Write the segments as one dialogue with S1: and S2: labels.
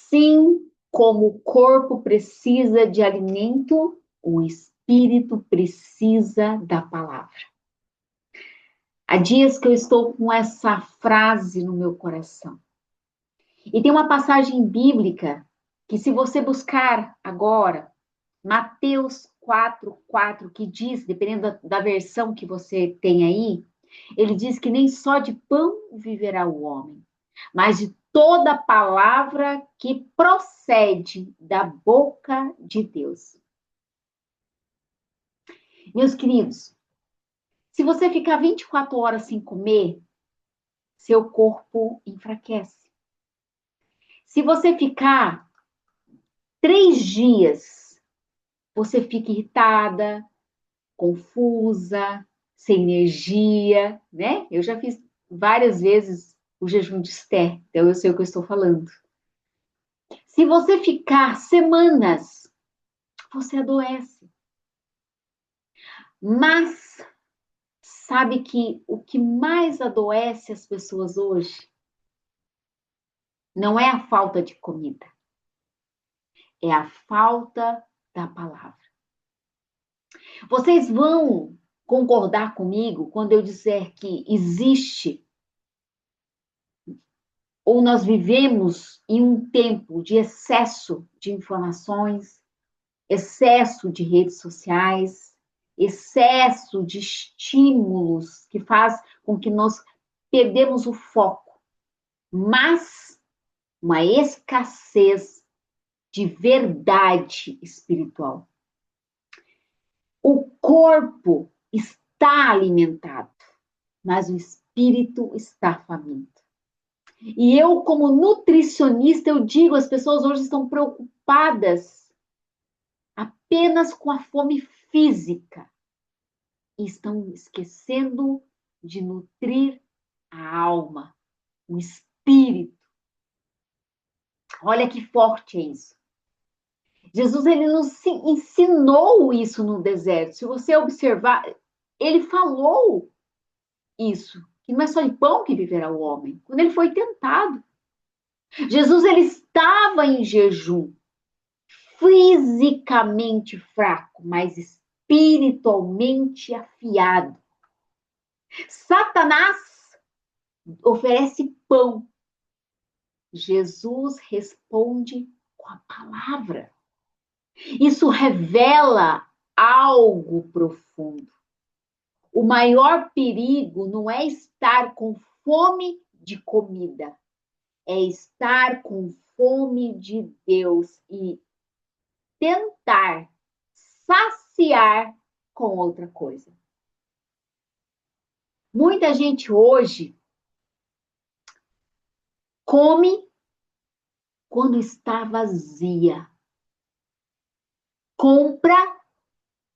S1: Assim como o corpo precisa de alimento, o espírito precisa da palavra. Há dias que eu estou com essa frase no meu coração. E tem uma passagem bíblica que, se você buscar agora, Mateus 4:4, que diz, dependendo da versão que você tem aí, ele diz que nem só de pão viverá o homem, mas de toda palavra que procede da boca de Deus. Meus queridos, se você ficar 24 horas sem comer, seu corpo enfraquece. Se você ficar 3 dias, você fica irritada, confusa, sem energia, né? Eu já fiz várias vezes o jejum de Esther, então eu sei o que eu estou falando. Se você ficar semanas, você adoece. Mas sabe que o que mais adoece as pessoas hoje não é a falta de comida, é a falta da palavra. Vocês vão concordar comigo quando eu disser que existe, ou nós vivemos em um tempo de excesso de informações, excesso de redes sociais, excesso de estímulos que faz com que nós perdemos o foco, mas uma escassez de verdade espiritual. O corpo está alimentado, mas o espírito está faminto. E eu, como nutricionista, eu digo, as pessoas hoje estão preocupadas apenas com a fome física e estão esquecendo de nutrir a alma, o espírito. Olha que forte é isso. Jesus, ele nos ensinou isso no deserto. Se você observar, ele falou isso, que não é só de pão que viverá o homem. Quando ele foi tentado, Jesus, ele estava em jejum, fisicamente fraco, mas espiritualmente afiado. Satanás oferece pão. Jesus responde com a palavra. Isso revela algo profundo. O maior perigo não é estar com fome de comida, é estar com fome de Deus e tentar saciar com outra coisa. Muita gente hoje come quando está vazia. Compra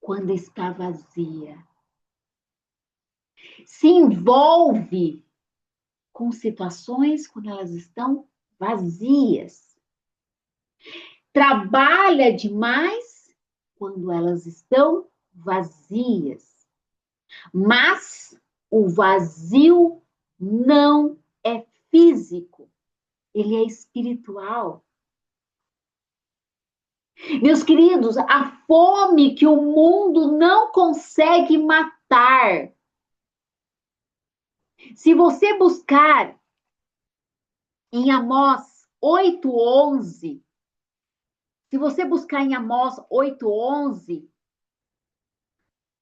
S1: quando está vazia. Se envolve com situações quando elas estão vazias. Trabalha demais quando elas estão vazias. Mas o vazio não é físico, ele é espiritual. Meus queridos, a fome que o mundo não consegue matar. Se você buscar em Amós 8:11, se você buscar em Amós 8:11,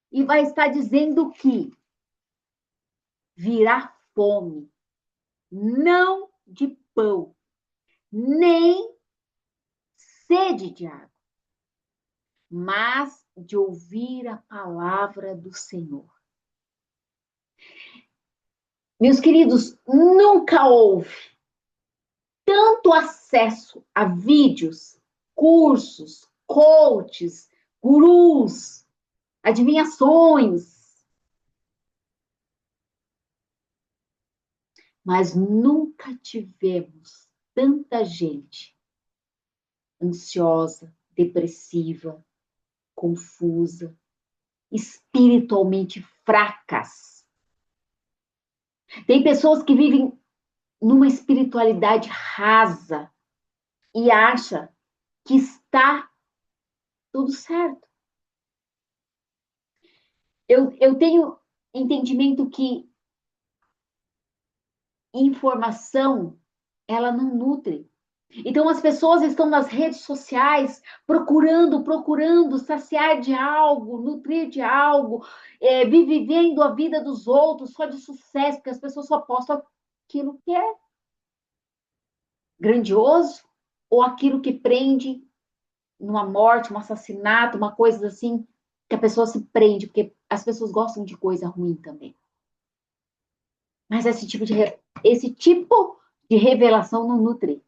S1: e vai estar dizendo que virá fome, não de pão, nem sede de água, mas de ouvir a palavra do Senhor. Meus queridos, nunca houve tanto acesso a vídeos, cursos, coaches, gurus, adivinhações, mas nunca tivemos tanta gente ansiosa, depressiva, confusa, espiritualmente fracas. Tem pessoas que vivem numa espiritualidade rasa, e acha que está tudo certo. Eu tenho entendimento que informação, ela não nutre. Então, as pessoas estão nas redes sociais procurando saciar de algo, nutrir de algo, vivendo a vida dos outros só de sucesso, porque as pessoas só postam aquilo que é grandioso ou aquilo que prende numa morte, um assassinato, uma coisa assim, que a pessoa se prende, porque as pessoas gostam de coisa ruim também. Mas esse tipo de revelação não nutre.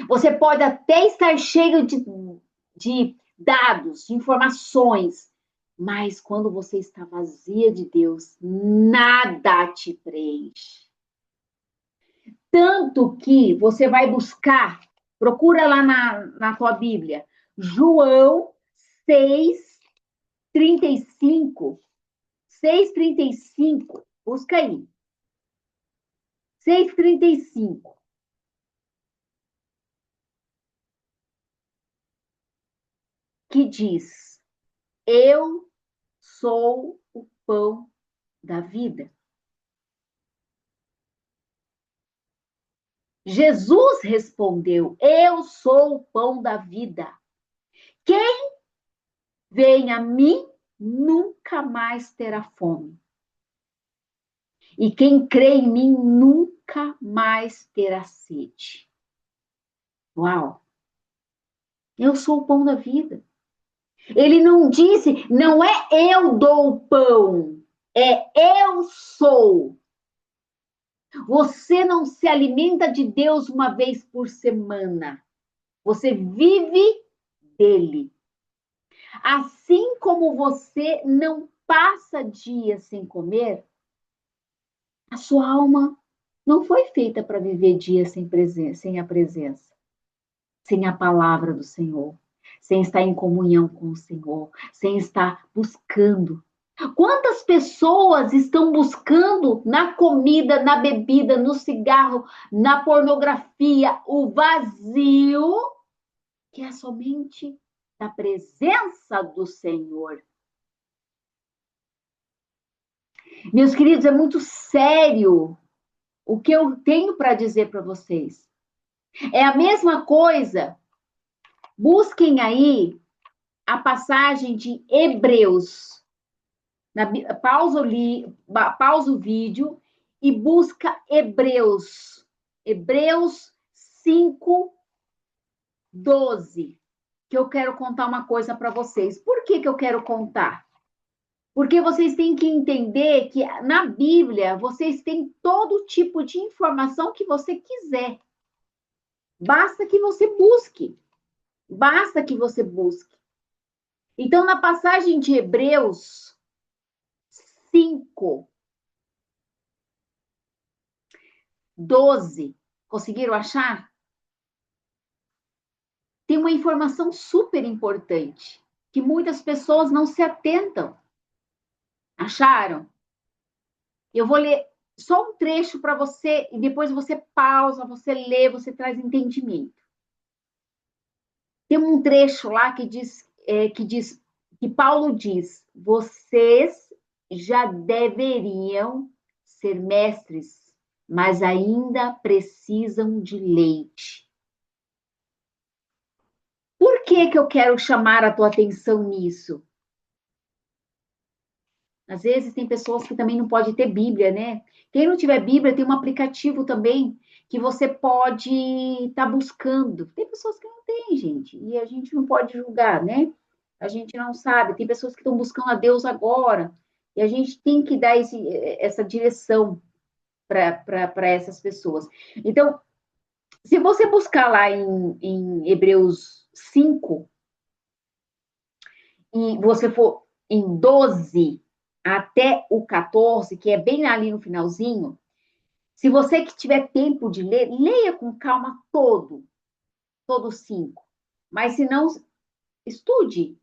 S1: Você pode até estar cheio de dados, de informações, mas quando você está vazia de Deus, nada te preenche. Tanto que você vai buscar, procura lá na tua Bíblia, João 6:35. 6:35. Busca aí. 6:35. Que diz: Eu sou o pão da vida. Jesus respondeu: Eu sou o pão da vida. Quem vem a mim nunca mais terá fome. E quem crê em mim nunca mais terá sede. Uau! Eu sou o pão da vida. Ele não disse, não é eu dou o pão, é eu sou. Você não se alimenta de Deus uma vez por semana. Você vive dele. Assim como você não passa dias sem comer, a sua alma não foi feita para viver dias sem a presença, sem a palavra do Senhor, sem estar em comunhão com o Senhor, sem estar buscando. Quantas pessoas estão buscando na comida, na bebida, no cigarro, na pornografia, o vazio, que é somente da presença do Senhor? Meus queridos, é muito sério o que eu tenho para dizer para vocês. É a mesma coisa. Busquem aí a passagem de Hebreus. Pausa o vídeo e busca Hebreus. Hebreus 5:12. Que eu quero contar uma coisa para vocês. Por que eu quero contar? Porque vocês têm que entender que na Bíblia vocês têm todo tipo de informação que você quiser. Basta que você busque. Basta que você busque. Então, na passagem de Hebreus 5:12, conseguiram achar? Tem uma informação super importante que muitas pessoas não se atentam. Acharam? Eu vou ler só um trecho para você e depois você pausa, você lê, você traz entendimento. Tem um trecho lá que Paulo diz: vocês já deveriam ser mestres, mas ainda precisam de leite. Por que eu quero chamar a tua atenção nisso? Às vezes tem pessoas que também não podem ter Bíblia, né? Quem não tiver Bíblia, tem um aplicativo também que você pode estar buscando. Tem pessoas que não têm, gente, e a gente não pode julgar, né? A gente não sabe. Tem pessoas que estão buscando a Deus agora, e a gente tem que dar essa direção para essas pessoas. Então, se você buscar lá em Hebreus 5, e você for em 12 até o 14, que é bem ali no finalzinho, se você que tiver tempo de ler, leia com calma todo 5. Mas se não, estude.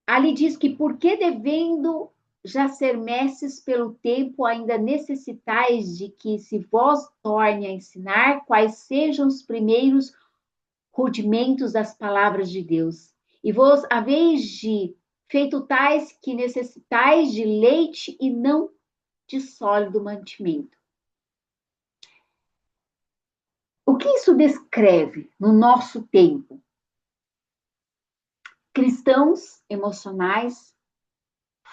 S1: Ali diz que porque devendo já ser mestres pelo tempo, ainda necessitais de que se vós torne a ensinar quais sejam os primeiros rudimentos das palavras de Deus. E vós haveis de feito tais que necessitais de leite e não de sólido mantimento. O que isso descreve no nosso tempo? Cristãos emocionais,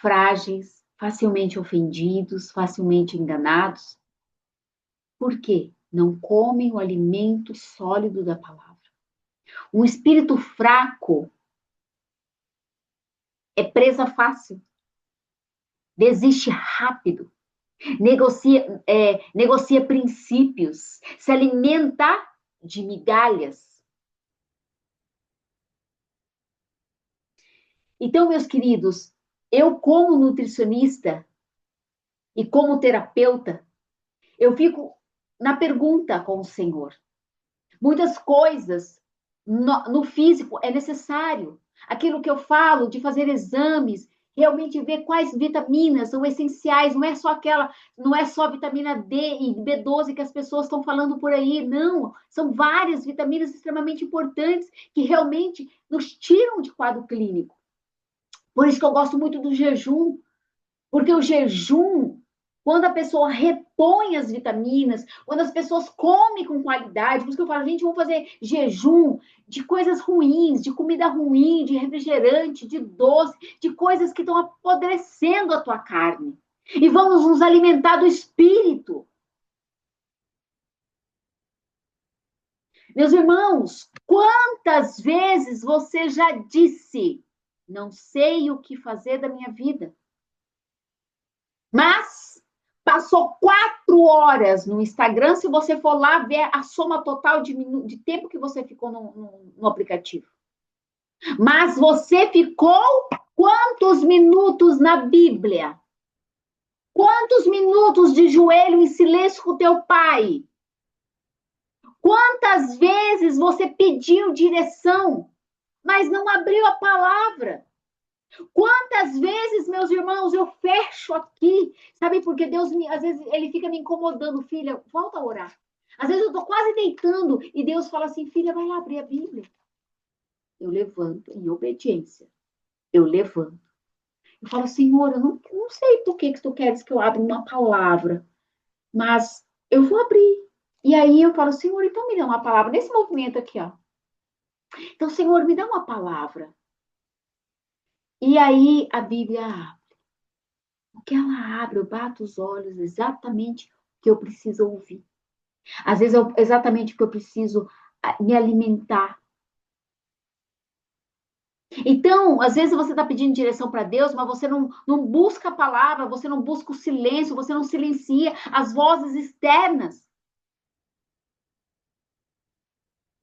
S1: frágeis, facilmente ofendidos, facilmente enganados. Por quê? Não comem o alimento sólido da palavra. Um espírito fraco é presa fácil, desiste rápido, negocia princípios, se alimenta de migalhas. Então, meus queridos, eu como nutricionista e como terapeuta, eu fico na pergunta com o Senhor. Muitas coisas no físico é necessário. Aquilo que eu falo de fazer exames, realmente ver quais vitaminas são essenciais, não é só vitamina D e B12 que as pessoas estão falando por aí, não. São várias vitaminas extremamente importantes que realmente nos tiram de quadro clínico. Por isso que eu gosto muito do jejum, porque o jejum, quando a pessoa repõe as vitaminas, quando as pessoas comem com qualidade, por isso que eu falo, gente, vamos fazer jejum de coisas ruins, de comida ruim, de refrigerante, de doce, de coisas que estão apodrecendo a tua carne. E vamos nos alimentar do espírito. Meus irmãos, quantas vezes você já disse, não sei o que fazer da minha vida? Mas passou 4 horas no Instagram, se você for lá ver a soma total de tempo que você ficou no aplicativo. Mas você ficou quantos minutos na Bíblia? Quantos minutos de joelho em silêncio com teu pai? Quantas vezes você pediu direção, mas não abriu a palavra? Quantas vezes, meus irmãos, eu fecho aqui, sabe? Porque Deus, às vezes, ele fica me incomodando, filha, volta a orar. Às vezes eu tô quase deitando e Deus fala assim, filha, vai lá abrir a Bíblia. Eu levanto em obediência. Eu levanto. Eu falo, Senhor, eu não sei por que tu queres que eu abra uma palavra, mas eu vou abrir. E aí eu falo, Senhor, então me dá uma palavra. Nesse movimento aqui, ó. Então, Senhor, me dá uma palavra. E aí a Bíblia o que ela abre, eu bato os olhos, exatamente o que eu preciso ouvir. Às vezes, exatamente o que eu preciso me alimentar. Então, às vezes você está pedindo direção para Deus, mas você não busca a palavra, você não busca o silêncio, você não silencia as vozes externas.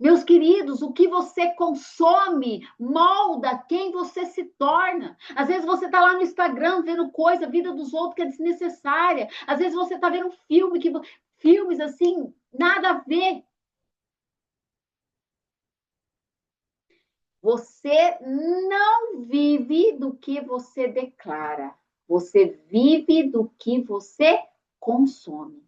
S1: Meus queridos, o que você consome molda quem você se torna. Às vezes você está lá no Instagram vendo coisa, vida dos outros que é desnecessária. Às vezes você está vendo filmes assim, nada a ver. Você não vive do que você declara. Você vive do que você consome.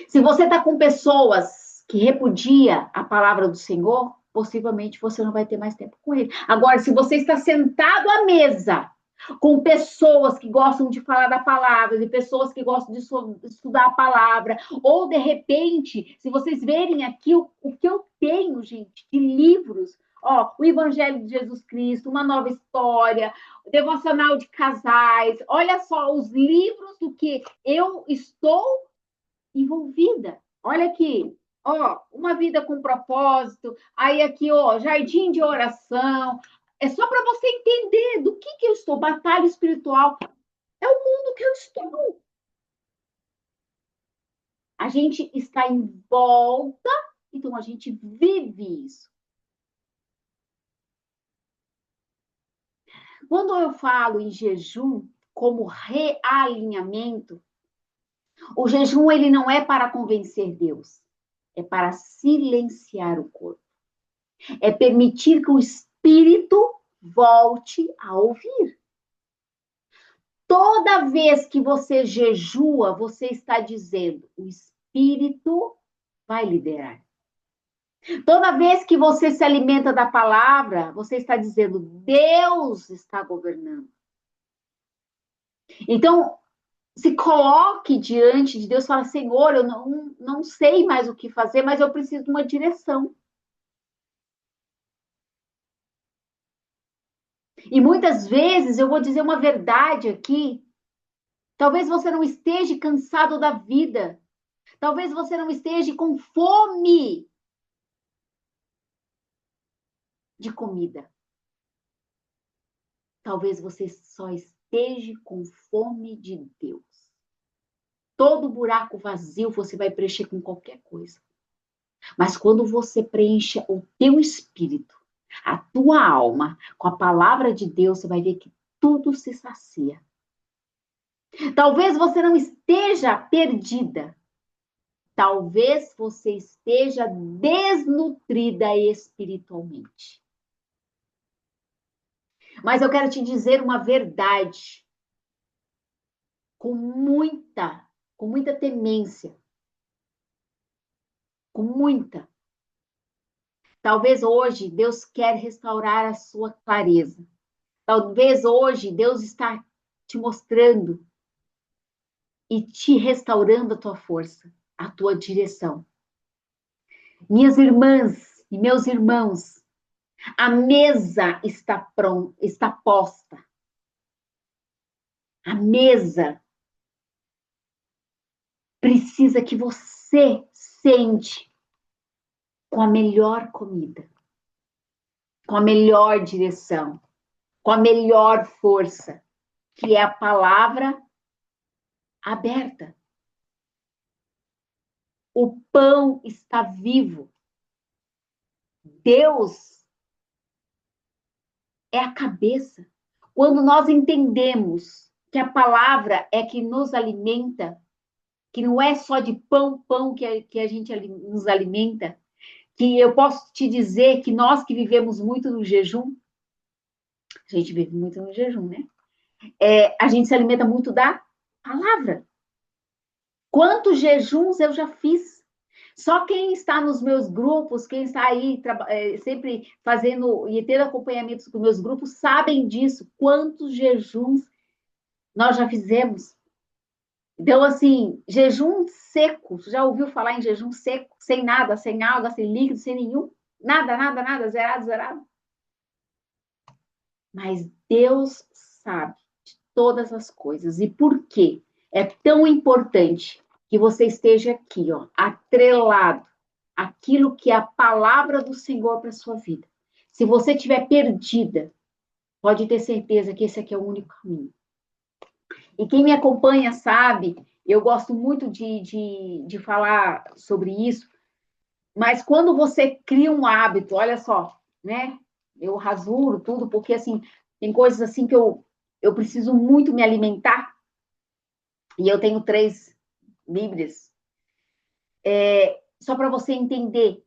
S1: Se você está com pessoas que repudia a palavra do Senhor, possivelmente você não vai ter mais tempo com ele. Agora, se você está sentado à mesa com pessoas que gostam de falar da palavra, de pessoas que gostam de estudar a palavra, ou de repente, se vocês verem aqui o que eu tenho, gente, de livros, ó, o Evangelho de Jesus Cristo, Uma Nova História, o Devocional de Casais, olha só os livros do que eu estou envolvida. Olha aqui, ó, uma vida com propósito. Aí aqui, ó, jardim de oração. É só para você entender do que eu estou. Batalha espiritual. É o mundo que eu estou. A gente está em volta, então a gente vive isso. Quando eu falo em jejum como realinhamento, o jejum ele não é para convencer Deus, é para silenciar o corpo. É permitir que o espírito volte a ouvir. Toda vez que você jejua, você está dizendo, o Espírito vai liderar. Toda vez que você se alimenta da palavra, você está dizendo, Deus está governando. Então, se coloque diante de Deus e fala, Senhor, eu não sei mais o que fazer, mas eu preciso de uma direção. E muitas vezes eu vou dizer uma verdade aqui. Talvez você não esteja cansado da vida. Talvez você não esteja com fome de comida. Talvez você só esteja com fome de Deus. Todo buraco vazio você vai preencher com qualquer coisa. Mas quando você preenche o teu espírito, a tua alma, com a palavra de Deus, você vai ver que tudo se sacia. Talvez você não esteja perdida. Talvez você esteja desnutrida espiritualmente. Mas eu quero te dizer uma verdade com muita temência. Com muita. Talvez hoje Deus quer restaurar a sua clareza. Talvez hoje Deus está te mostrando e te restaurando a tua força, a tua direção. Minhas irmãs e meus irmãos, a mesa está pronta, está posta. A mesa precisa que você sente com a melhor comida, com a melhor direção, com a melhor força, que é a palavra aberta. O pão está vivo. Deus é a cabeça. Quando nós entendemos que a palavra é que nos alimenta, que não é só de pão que a gente nos alimenta, que eu posso te dizer que nós que vivemos muito no jejum, a gente vive muito no jejum, né? A gente se alimenta muito da palavra. Quantos jejuns eu já fiz? Só quem está nos meus grupos, quem está aí sempre fazendo e tendo acompanhamentos com meus grupos, sabem disso. Quantos jejuns nós já fizemos? Então, assim, jejum seco. Já ouviu falar em jejum seco? Sem nada, sem água, sem líquido, sem nenhum? Nada, nada, nada, zerado, zerado. Mas Deus sabe de todas as coisas. E por quê? É tão importante que você esteja aqui, ó, atrelado àquilo que é a palavra do Senhor para a sua vida. Se você estiver perdida, pode ter certeza que esse aqui é o único caminho. E quem me acompanha sabe, eu gosto muito de falar sobre isso, mas quando você cria um hábito, olha só, né? Eu rasuro tudo, porque assim, tem coisas assim que eu preciso muito me alimentar, e eu tenho 3 Bíblias. Só para você entender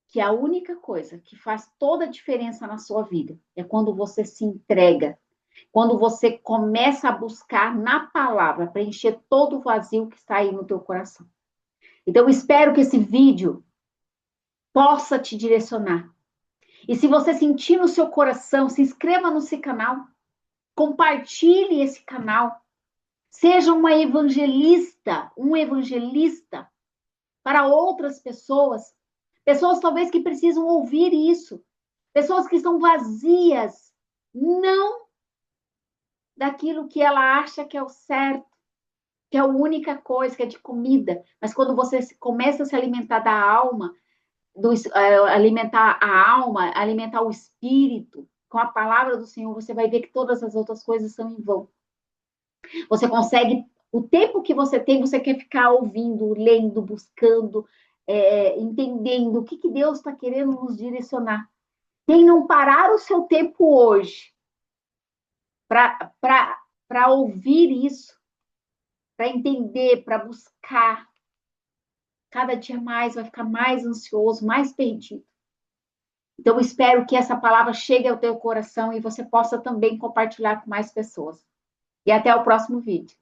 S1: que a única coisa que faz toda a diferença na sua vida é quando você se entrega, quando você começa a buscar na palavra, preencher todo o vazio que está aí no teu coração. Então, eu espero que esse vídeo possa te direcionar. E se você sentir no seu coração, se inscreva nesse canal, compartilhe esse canal, seja uma evangelista, um evangelista para outras pessoas, pessoas talvez que precisam ouvir isso, pessoas que estão vazias, não daquilo que ela acha que é o certo, que é a única coisa, que é de comida, mas quando você começa a se alimentar da alma, alimentar a alma, alimentar o espírito, com a palavra do Senhor, você vai ver que todas as outras coisas são em vão. Você consegue, o tempo que você tem, você quer ficar ouvindo, lendo, buscando, entendendo o que Deus está querendo nos direcionar. Quem não parar o seu tempo hoje para ouvir isso, para entender, para buscar, cada dia mais vai ficar mais ansioso, mais perdido. Então, eu espero que essa palavra chegue ao teu coração e você possa também compartilhar com mais pessoas. E até o próximo vídeo.